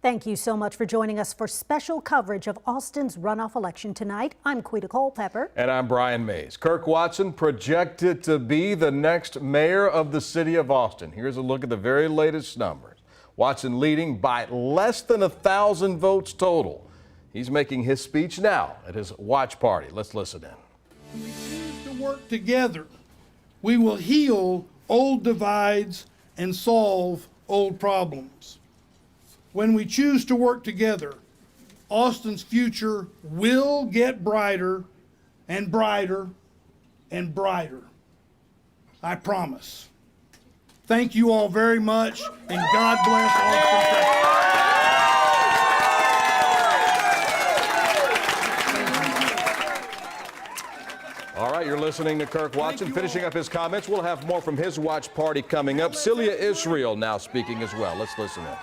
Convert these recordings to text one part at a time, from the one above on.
Thank you so much for joining us for special coverage of Austin's runoff election tonight. I'm Quita Culpepper. And I'm Brian Mays. Kirk Watson projected to be the next mayor of the city of Austin. Here's a look at the very latest numbers. Watson leading by less than 1,000 votes total. He's making his speech now at his watch party. Let's listen in. When we choose to work together, we will heal old divides and solve old problems. When we choose to work together, Austin's future will get brighter and brighter and brighter. I promise. Thank you all very much, and God bless Austin. All right, you're listening to Kirk Watson. Finishing up his comments, we'll have more from his watch party coming up. Celia Israel now speaking as well. Let's listen in.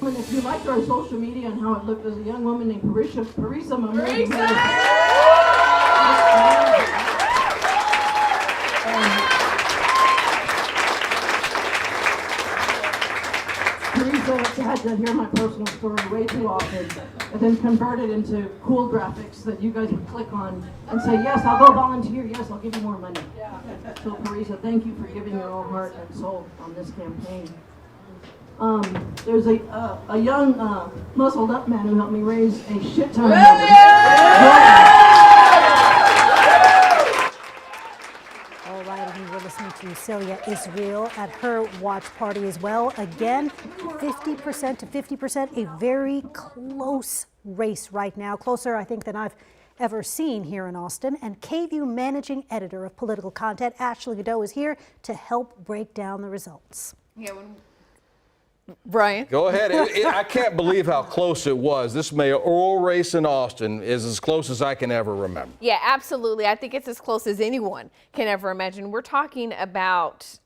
If you liked our social media and how it looked, there's a young woman named Parisa Teresa had to hear my personal story way too often, and then convert it into cool graphics that you guys would click on and say, yes, I'll go volunteer, yes, I'll give you more money. Yeah. So Parisa, thank you for giving your whole heart and soul on this campaign. There's a young muscled up man who helped me raise a shit ton of money. All right, and we're listening to Celia Israel at her watch party as well. Again, 50% to 50%, a very close race right now. Closer, I think, than I've ever seen here in Austin. And KVUE managing editor of political content, Ashley Godot, is here to help break down the results. Yeah, Brian. Go ahead. I can't believe how close it was. This mayoral race in Austin is as close as I can ever remember. Yeah, absolutely. I think it's as close as anyone can ever imagine. We're talking about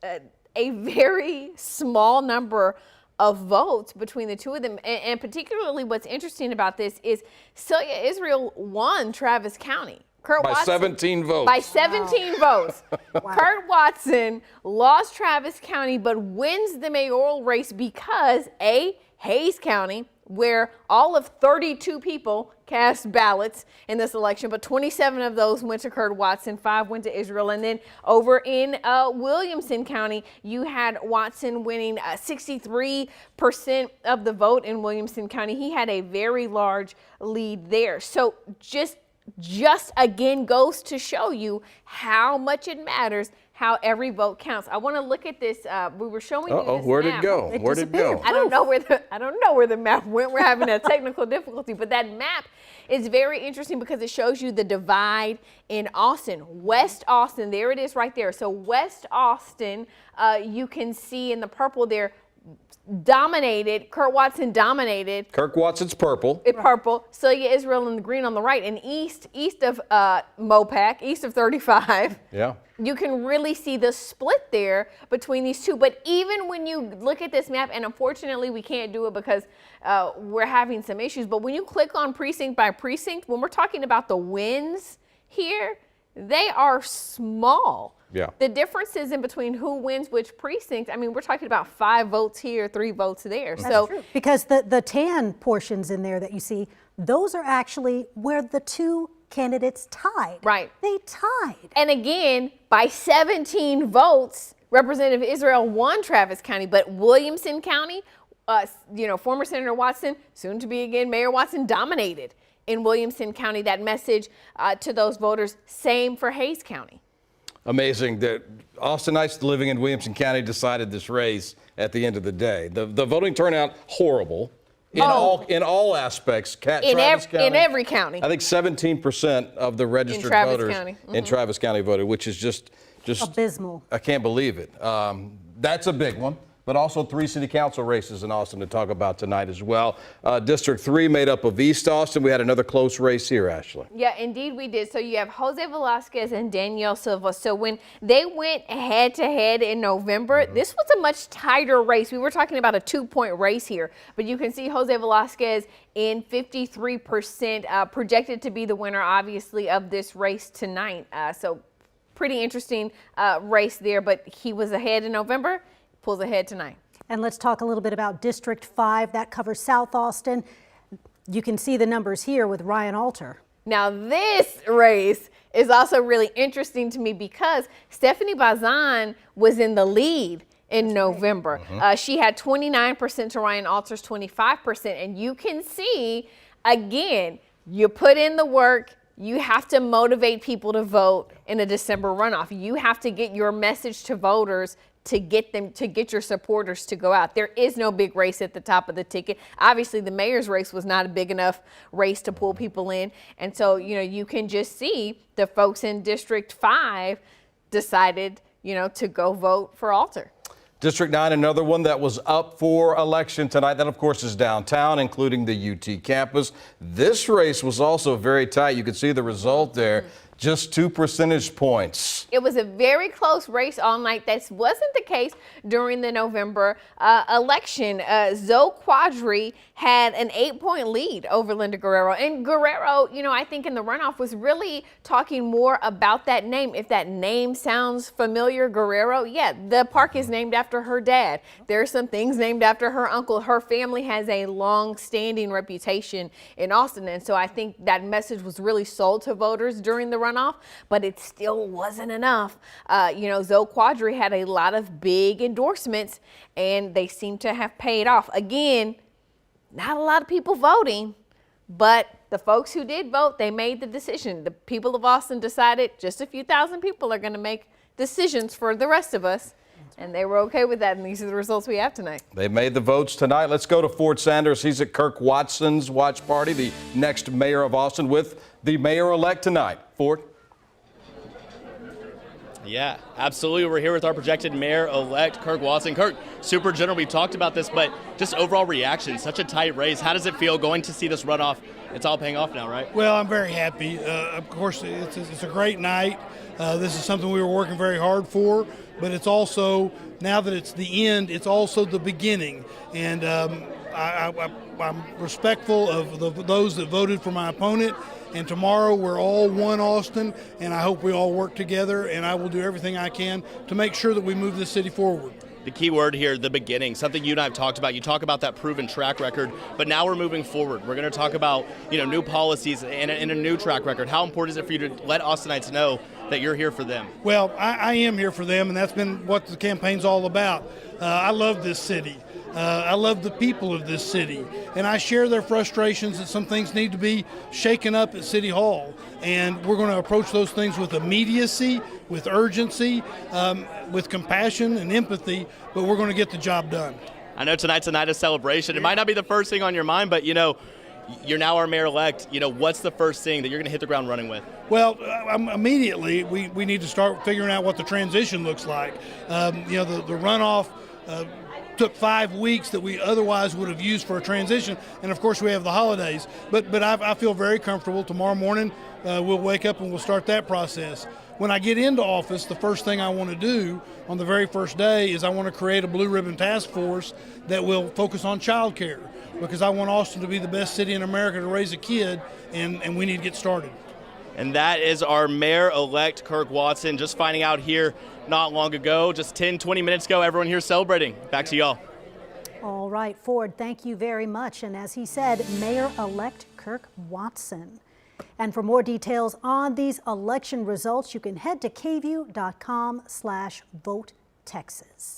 a very small number of votes between the two of them. And particularly what's interesting about this is Celia Israel won Travis County. Kirk By Watson, 17 votes. By 17 votes. Wow. Kirk Watson lost Travis County but wins the mayoral race because Hayes County, where all of 32 people cast ballots in this election, but 27 of those went to Kirk Watson, 5 went to Israel. And then over in Williamson County, you had Watson winning 63% of the vote in Williamson County. He had a very large lead there. So just again goes to show you how much it matters, how every vote counts. I want to look at this. We were showing you this where'd map. it go? Where'd it go? I don't know where the map went. We're having a technical difficulty, but that map is very interesting because it shows you the divide in Austin. West Austin, there it is right there. So West Austin, you can see in the purple there, dominated. Kirk Watson dominated. Kirk Watson's purple. Purple. Celia Israel in the green on the right. And east of Mopac, east of 35. Yeah. You can really see the split there between these two. But even when you look at this map, and unfortunately we can't do it because we're having some issues, but when you click on precinct by precinct, when we're talking about the wins here, they are small. Yeah. The differences in between who wins which precinct, I mean, we're talking about 5 votes here, 3 votes there. That's so true. Because the tan portions in there that you see, those are actually where the two candidates tied. Right. They tied. And again, by 17 votes, Representative Israel won Travis County, but Williamson County, former Senator Watson, soon to be again Mayor Watson, dominated in Williamson County. That message to those voters, same for Hayes County. Amazing that Austinites living in Williamson County decided this race at the end of the day. The voting turnout, horrible in all aspects. In every county. I think 17% of the registered voters in Travis County voted, which is just abysmal. I can't believe it. That's a big one. But also 3 city council races in Austin to talk about tonight as well. District 3 made up of East Austin. We had another close race here, Ashley. Yeah, indeed we did. So you have Jose Velasquez and Danielle Silva. So when they went head to head in November, this was a much tighter race. We were talking about a 2-point race here, but you can see Jose Velasquez in 53%, projected to be the winner, obviously, of this race tonight. So pretty interesting race there, but he was ahead in November. Pulls ahead tonight. And let's talk a little bit about District 5. That covers South Austin. You can see the numbers here with Ryan Alter. Now this race is also really interesting to me because Stephanie Bazan was in the lead in November. She had 29% to Ryan Alter's 25%. And you can see, again, you put in the work. You have to motivate people to vote in a December runoff. You have to get your message to voters to get your supporters to go out. There is no big race at the top of the ticket. Obviously, the mayor's race was not a big enough race to pull people in. And so, you can just see the folks in District 5 decided, to go vote for Alter. District 9, another one that was up for election tonight. That, of course, is downtown, including the UT campus. This race was also very tight. You can see the result there. Just 2 percentage points. It was a very close race all night. That wasn't the case during the November election. Zoe Quadri had an 8-point lead over Linda Guerrero. And Guerrero, I think in the runoff was really talking more about that name. If that name sounds familiar, Guerrero, yeah, the park is named after her dad. There are some things named after her uncle. Her family has a long-standing reputation in Austin. And so I think that message was really sold to voters during the runoff, but it still wasn't enough. Zoe Quadri had a lot of big endorsements, and they seem to have paid off. Again, not a lot of people voting, but the folks who did vote, they made the decision. The people of Austin decided just a few thousand people are going to make decisions for the rest of us. And they were okay with that, and these are the results we have tonight. They made the votes tonight. Let's go to Ford Sanders. He's at Kirk Watson's watch party, the next mayor of Austin, with the mayor-elect tonight. Ford? Yeah, absolutely. We're here with our projected mayor-elect, Kirk Watson. Kirk, super general, we talked about this, but just overall reaction, such a tight race. How does it feel going to see this runoff? It's all paying off now, right? Well, I'm very happy. Of course, it's a great night. This is something we were working very hard for, but it's also, now that it's the end, it's also the beginning. And I'm respectful of those that voted for my opponent. And tomorrow we're all one Austin, and I hope we all work together, and I will do everything I can to make sure that we move this city forward. The key word here, the beginning, something you and I have talked about. You talk about that proven track record, but now we're moving forward. We're going to talk about new policies and a new track record. How important is it for you to let Austinites know that you're here for them? Well, I am here for them, and that's been what the campaign's all about. I love this city. I love the people of this city, and I share their frustrations that some things need to be shaken up at City Hall, and we're going to approach those things with immediacy, with urgency, with compassion and empathy, but we're going to get the job done. I know tonight's a night of celebration. It might not be the first thing on your mind, but you're now our mayor-elect. What's the first thing that you're going to hit the ground running with? Well, immediately we need to start figuring out what the transition looks like. The runoff took 5 weeks that we otherwise would have used for a transition, and of course we have the holidays. But I feel very comfortable. Tomorrow morning we'll wake up and we'll start that process. When I get into office, the first thing I want to do on the very first day is I want to create a blue ribbon task force that will focus on child care, because I want Austin to be the best city in America to raise a kid, and we need to get started. And that is our mayor-elect, Kirk Watson, just finding out here not long ago, just 10, 20 minutes ago. Everyone here celebrating. Back to y'all. All right, Ford, thank you very much. And as he said, Mayor-elect Kirk Watson. And for more details on these election results, you can head to kvue.com/votetexas.